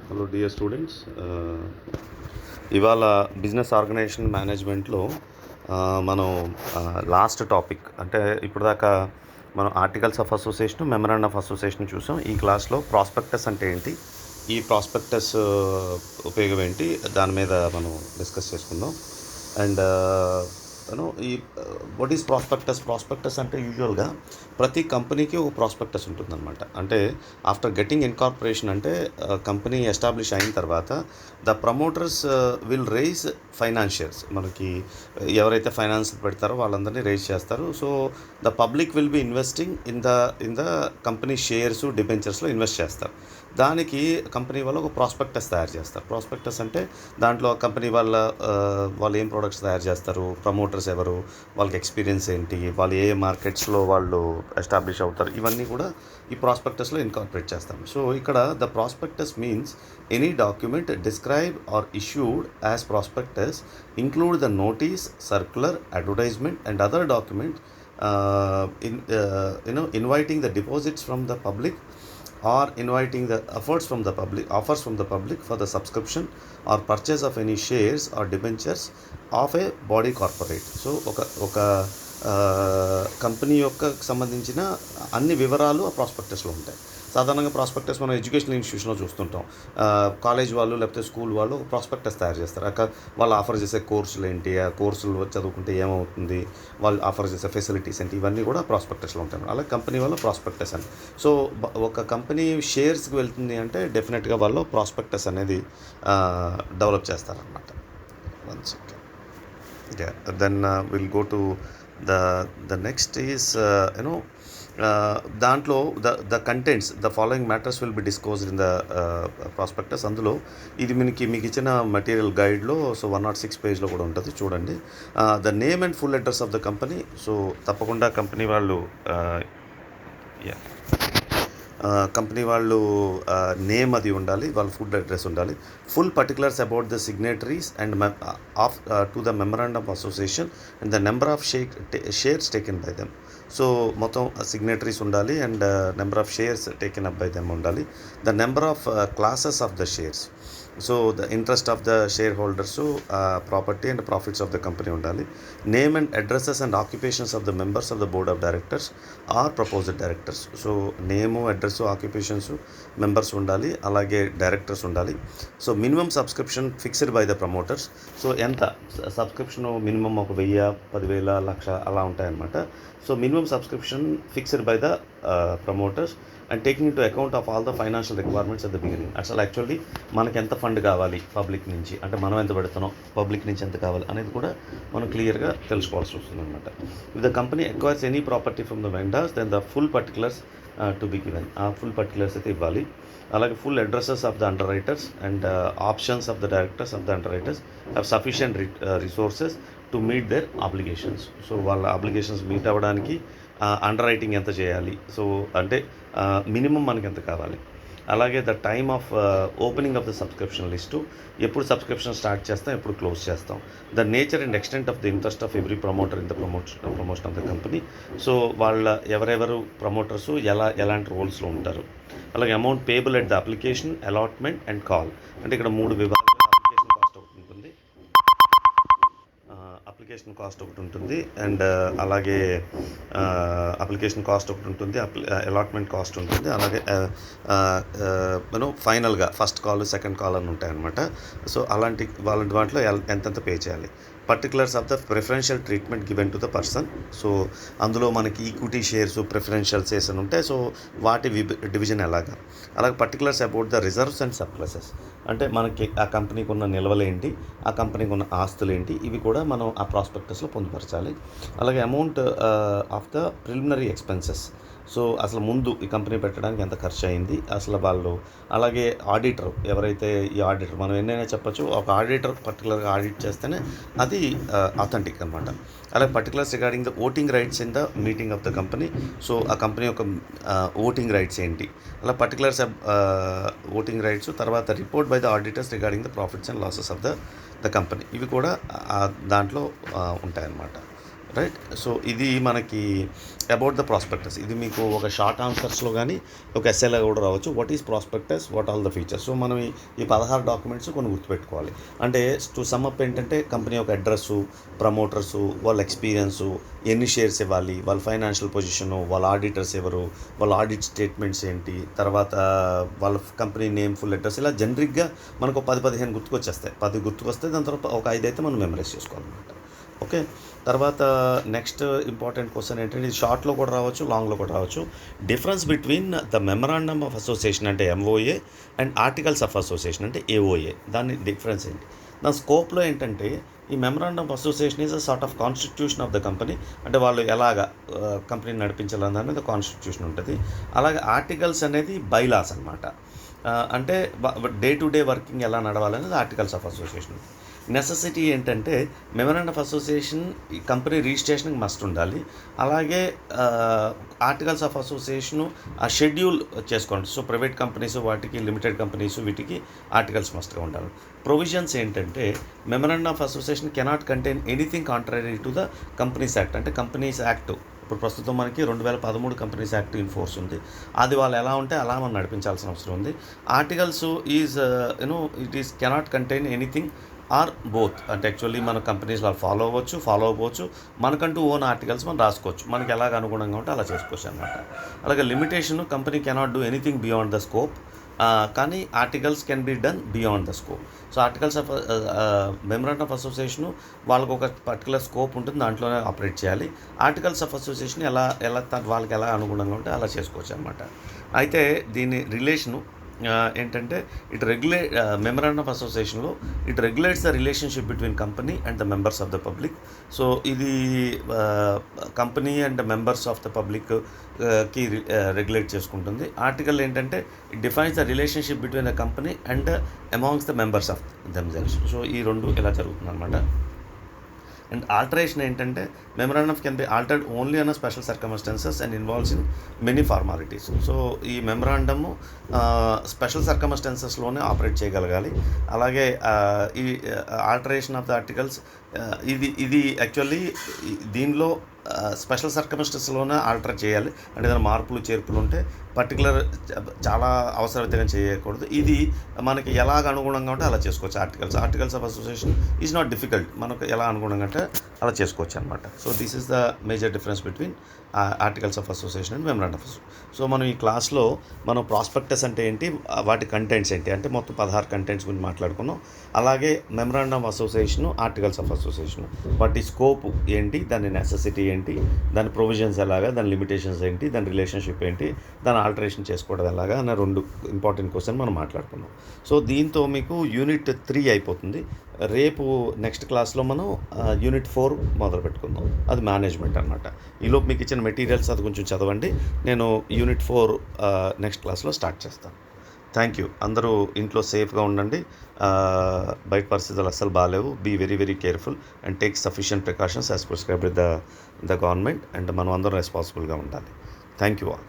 Hello dear students, ఇవాళ business organisation మేనేజ్మెంట్లో మనం లాస్ట్ టాపిక్ అంటే ఇప్పుడు దాకా మనం articles of association, memorandum of association చూసాం. ఈ క్లాస్లో ప్రాస్పెక్టస్ అంటే ఏంటి, ఈ ప్రాస్పెక్టస్ ఉపయోగం ఏంటి, దాని మీద మనం డిస్కస్ చేసుకుందాం. అండ్ ఈ వాట్ ఈస్ ప్రాస్పెక్టస్ అంటే యూజువల్గా ప్రతి కంపెనీకి ఒక ప్రాస్పెక్టస్ ఉంటుందన్నమాట. అంటే ఆఫ్టర్ గెట్టింగ్ ఇన్కార్పొరేషన్ అంటే కంపెనీ ఎస్టాబ్లిష్ అయిన తర్వాత the promoters will raise financials. మనకి ఎవరైతే ఫైనాన్స్ పెడతారో వాళ్ళందరినీ రైజ్ చేస్తారు. So the public will be investing in the company shares, డిబెంచర్స్లో ఇన్వెస్ట్ చేస్తారు. దానికి కంపెనీ వాళ్ళు ఒక ప్రాస్పెక్టస్ తయారు చేస్తారు. ప్రాస్పెక్టస్ అంటే దాంట్లో కంపెనీ వాళ్ళు ఏం ప్రోడక్ట్స్ తయారు చేస్తారు, ప్రమోటర్స్ ఎవరు, వాళ్ళకి ఎక్స్పీరియన్స్ ఏంటి, వాళ్ళు ఏ మార్కెట్స్లో వాళ్ళు ఎస్టాబ్లిష్ అవుతారు, ఇవన్నీ కూడా ఈ ప్రాస్పెక్టస్లో ఇన్కార్పొరేట్ చేస్తాం. సో ఇక్కడ the prospectus means any document describe or issued as prospectus include the notice, circular, advertisement and other document inviting the deposits from the public or inviting the offers from the public for the subscription or purchase of any shares or debentures of a body corporate. So ఒక company యొక్క సంబంధించిన అన్ని వివరాలు ఆ ప్రాస్పెక్టస్లో ఉంటాయి. సాధారణంగా prospectus మనం educational ఇన్స్టిట్యూషన్లో చూస్తుంటాం. కాలేజ్ వాళ్ళు లేకపోతే స్కూల్ వాళ్ళు ఒక ప్రాస్పెక్టస్ తయారు చేస్తారు. వాళ్ళు ఆఫర్ చేసే కోర్సులు ఏంటి, ఆ కోర్సులు చదువుకుంటే ఏమవుతుంది, వాళ్ళు ఆఫర్ చేసే ఫెసిలిటీస్ ఏంటి, ఇవన్నీ కూడా ప్రాస్పెక్టస్లో ఉంటాయి. అలాగే కంపెనీ వాళ్ళు ప్రాస్పెక్టస్ అని. సో ఒక కంపెనీ షేర్స్కి వెళ్తుంది అంటే డెఫినెట్గా వాళ్ళు ప్రాస్పెక్టస్ అనేది డెవలప్ చేస్తారనమాట. One second, then will go to the next is దాంట్లో the contents, the following matters will be discussed in the prospectus. అందులో ఇది మీకు ఇచ్చిన మెటీరియల్ గైడ్లో సో 106 పేజ్లో కూడా ఉంటుంది, చూడండి. The name and full address of the company. So తప్పకుండా కంపెనీ వాళ్ళు నేమ్ అది ఉండాలి, వాళ్ళ ఫుడ్ అడ్రస్ ఉండాలి. Full particulars about the signatories and of to the memorandum of association and the number of shares taken by them. So మొత్తం signatories ఉండాలి and number of shares taken up by them ఉండాలి. The number of classes of the shares, so the interest of the share holders, property and profits of the company ఉండాలి. Name and addresses and occupations of the members of the board of directors or proposed directors. So name, address, occupations, members ఉండాలి, అలాగే directors ఉండాలి. So minimum subscription fixed by the promoters. So ఎంత subscription minimum, ఒక 1000, 10,000, 1,00,000 అలా ఉంటాయన్నమాట. So minimum subscription fixed by the promoters and taking into account of all the financial requirements at the beginning. అసలు actually మనకి ఎంత fund కావాలి public నుంచి, అంటే మనం ఎంత పెడుతున్నాం, పబ్లిక్ నుంచి ఎంత కావాలి అనేది కూడా మనం క్లియర్గా తెలుసుకోవాల్సి వస్తుంది అనమాట. If the company acquires any property from the vendors then the full particulars to be given. ఆ ఫుల్ పర్టికులర్స్ అయితే ఇవ్వాలి. అలాగే full addresses of the underwriters and options of the directors of the underwriters have sufficient resources to meet their obligations. So వాళ్ళ obligations meet అవ్వడానికి underwriting ఎంత చేయాలి, so అంటే minimum మనకి ఎంత కావాలి. అలాగే the time of opening of the subscription list, ఎప్పుడు సబ్స్క్రిప్షన్ స్టార్ట్ చేస్తాం, ఎప్పుడు క్లోజ్ చేస్తాం. The nature and extent of the interest of every promoter in the promotion of the company. So ఎవరెవరు ప్రమోటర్స్ ఎలాంటి రోల్స్లో ఉంటారు. అలాగే amount payable at the application, allotment and call. అంటే ఇక్కడ 3 విభాగాలు. అప్లికేషన్ కాస్ట్ ఒకటి ఉంటుంది అండ్ అలాగే అప్లికేషన్ కాస్ట్ ఒకటి ఉంటుంది, అలాట్మెంట్ కాస్ట్ ఉంటుంది, అలాగే ఫైనల్గా ఫస్ట్ కాల్, సెకండ్ కాల్ అని ఉంటాయన్నమాట. సో అలాంటి వాటిలో ఎంతెంత పే చేయాలి. Particulars of the preferential treatment given to the person. So అందులో మనకి ఈక్విటీ షేర్స్, ప్రిఫరెన్షియల్ షేర్స్ అని ఉంటాయి. సో వాటి డివిజన్ ఎలాగా. అలాగే particulars about the reserves and surpluses, అంటే మనకి ఆ కంపెనీకి ఉన్న నిల్వలేంటి, ఆ కంపెనీకి ఉన్న ఆస్తులేంటి, ఇవి కూడా మనం ఆ ప్రాస్పెక్టస్లో పొందుపరచాలి. అలాగే amount of the preliminary expenses. So అసలు ముందు ఈ కంపెనీ పెట్టడానికి ఎంత ఖర్చు అయింది అసలు వాళ్ళు. అలాగే ఆడిటర్, ఎవరైతే ఈ ఆడిటర్, మనం ఎన్నైనా చెప్పచ్చు, ఒక ఆడిటర్ పర్టికులర్గా ఆడిట్ చేస్తేనే అది అథెంటిక్ అనమాట. అలాగే particulars regarding the voting rights in the meeting of the company. So ఆ కంపెనీ యొక్క ఓటింగ్ రైట్స్ ఏంటి, అలా పర్టికులర్స్ ఓటింగ్ రైట్స్. తర్వాత report by the auditors regarding the profits and losses of the company. ఇవి కూడా దాంట్లో ఉంటాయన్నమాట. రైట్. సో ఇది మనకి అబౌట్ ద ప్రాస్పెక్టస్. ఇది మీకు ఒక షార్ట్ ఆన్సర్స్లో కానీ ఒక ఎస్ఏలో కూడా రావచ్చు. What is prospectus, what all the features. So మనం ఈ 16 డాక్యుమెంట్స్ కొన్ని గుర్తుపెట్టుకోవాలి. అంటే టు సమ్అప్ ఏంటంటే కంపెనీ యొక్క అడ్రస్సు, ప్రమోటర్సు, వాళ్ళ ఎక్స్పీరియన్సు, ఎన్ని షేర్స్ ఇవ్వాలి, వాళ్ళ ఫైనాన్షియల్ పొజిషను, వాళ్ళ ఆడిటర్స్ ఎవరు, వాళ్ళ ఆడిట్ స్టేట్మెంట్స్ ఏంటి, తర్వాత వాళ్ళ కంపెనీ నేమ్, ఫుల్ అడ్రస్, ఇలా జనరిక్గా మనకు 10-15 గుర్తుకొచ్చేస్తాయి. 10 గుర్తుకొస్తే దాని తర్వాత ఒక 5 అయితే మనం మెమరైజ్ చేసుకోవాలన్నమాట. ఓకే. తర్వాత నెక్స్ట్ ఇంపార్టెంట్ క్వశ్చన్ ఏంటంటే ఇది షార్ట్లో కూడా రావచ్చు, లాంగ్లో కూడా రావచ్చు. Difference between the memorandum of association అంటే MOA and articles of association అంటే ఏఓఏ. దాని డిఫరెన్స్ ఏంటి? దాని స్కోప్లో ఏంటంటే ఈ memorandum of association is a sort of constitution of the company. అంటే వాళ్ళు ఎలాగ కంపెనీని నడిపించాలన్న దాని మీద కాన్స్టిట్యూషన్ ఉంటుంది. అలాగే ఆర్టికల్స్ అనేది బైలాస్ అనమాట. అంటే డే టు డే వర్కింగ్ ఎలా నడవాలనేది ఆర్టికల్స్ ఆఫ్ అసోసియేషన్. నెసెసిటీ ఏంటంటే మెమరాండం ఆఫ్ అసోసియేషన్ ఈ కంపెనీ రిజిస్ట్రేషన్కి మస్ట్ ఉండాలి. అలాగే ఆర్టికల్స్ ఆఫ్ అసోసియేషను ఆ షెడ్యూల్ చేసుకోండి. సో ప్రైవేట్ కంపెనీస్, వాటికి లిమిటెడ్ కంపెనీస్, వీటికి ఆర్టికల్స్ మస్ట్గా ఉండాలి. ప్రొవిజన్స్ ఏంటంటే memorandum of association cannot contain anything contrary to the companies act. అంటే కంపెనీస్ యాక్ట్ ఇప్పుడు ప్రస్తుతం మనకి 2013 కంపెనీస్ యాక్ట్ ఇన్ ఫోర్స్ ఉంది. అది వాళ్ళు ఎలా ఉంటే అలా మనం నడిపించాల్సిన అవసరం ఉంది. Articles is it is cannot contain anything or both. అంటే యాక్చువల్లీ మన కంపెనీస్ వాళ్ళు ఫాలో అవ్వచ్చు, మనకంటూ ఓన్ ఆర్టికల్స్ మనం రాసుకోవచ్చు, మనకి ఎలాగ అనుగుణంగా ఉంటే అలా చేసుకోవచ్చు అనమాట. అలాగే limitation, company cannot do anything beyond the scope, కానీ articles can be done beyond the scope. So articles of memorandum of association వాళ్ళకు ఒక పర్టికులర్ స్కోప్ ఉంటుంది, దాంట్లోనే ఆపరేట్ చేయాలి. ఆర్టికల్స్ ఆఫ్ అసోసియేషన్ వాళ్ళకి ఎలా అనుగుణంగా ఉంటే అలా చేసుకోవచ్చు అనమాట. అయితే దీని రిలేషను ఏంటంటే మెమరాండం ఆఫ్ అసోసియేషన్లో it regulates the relationship between company and the members of the public. So ఇది company and members of the public కి రెగ్యులేట్ చేసుకుంటుంది. ఆర్టికల్ ఏంటంటే it defines the relationship between the company and amongst the members of themselves. So ఈ రెండు ఇలా జరుగుతుంది అనమాట. And alteration ఏంటంటే memorandum can be altered only on special circumstances and involves in many formalities. So ఈ మెమరాండము special సర్కమ్స్టాన్సెస్లోనే operate చేయగలగాలి. అలాగే ఈ ఆల్టరేషన్ ఆఫ్ ద ఆర్టికల్స్ ఇది యాక్చువల్లీ దీనిలో స్పెషల్ సర్కమ్స్టెన్స్లోనే ఆల్టర్ చేయాలి. అంటే ఏదైనా మార్పులు చేర్పులు ఉంటే పర్టికులర్ చాలా అవసరమైతే చేయకూడదు. ఇది మనకి ఎలాగ అనుగుణంగా ఉంటే అలా చేసుకోవచ్చు. Articles of association is not difficult, మనకు ఎలా అనుగుణంగా అంటే అలా చేసుకోవచ్చు అనమాట. So this is the major difference between articles of association and memorandum of association. So మనం ఈ క్లాస్లో మనం ప్రాస్పెక్టస్ అంటే ఏంటి, వాటి కంటెంట్స్ ఏంటి, అంటే మొత్తం 16 కంటెంట్స్ గురించి మాట్లాడుకున్నాం. అలాగే memorandum of association, articles of association, వాటి స్కోప్ ఏంటి, దాని నెసెసిటీ ఏంటి, దాని ప్రొవిజన్స్ ఎలాగా, దాని లిమిటేషన్స్ ఏంటి, దాని రిలేషన్షిప్ ఏంటి, దాని ఆల్టరేషన్ చేసుకోవడం ఎలాగా అన్న 2 ఇంపార్టెంట్ క్వశ్చన్ మనం మాట్లాడుకున్నాం. సో దీంతో మీకు యూనిట్ 3 అయిపోతుంది. రేపు నెక్స్ట్ క్లాస్లో మనం యూనిట్ 4 మొదలు పెట్టుకుందాం. అది మేనేజ్మెంట్ అనమాట. ఈలోపు మీకు ఇచ్చిన మెటీరియల్స్ అది కొంచెం చదవండి. నేను యూనిట్ 4 నెక్స్ట్ క్లాస్లో స్టార్ట్ చేస్తాను. Thank you. అందరూ ఇంట్లో సేఫ్గా ఉండండి. బయట పరిస్థితులు అస్సలు బాగాలేవు. Be very very careful and take sufficient precautions as prescribed the government. And మనం అందరం రెస్పాన్సిబుల్గా ఉండాలి. Thank you all.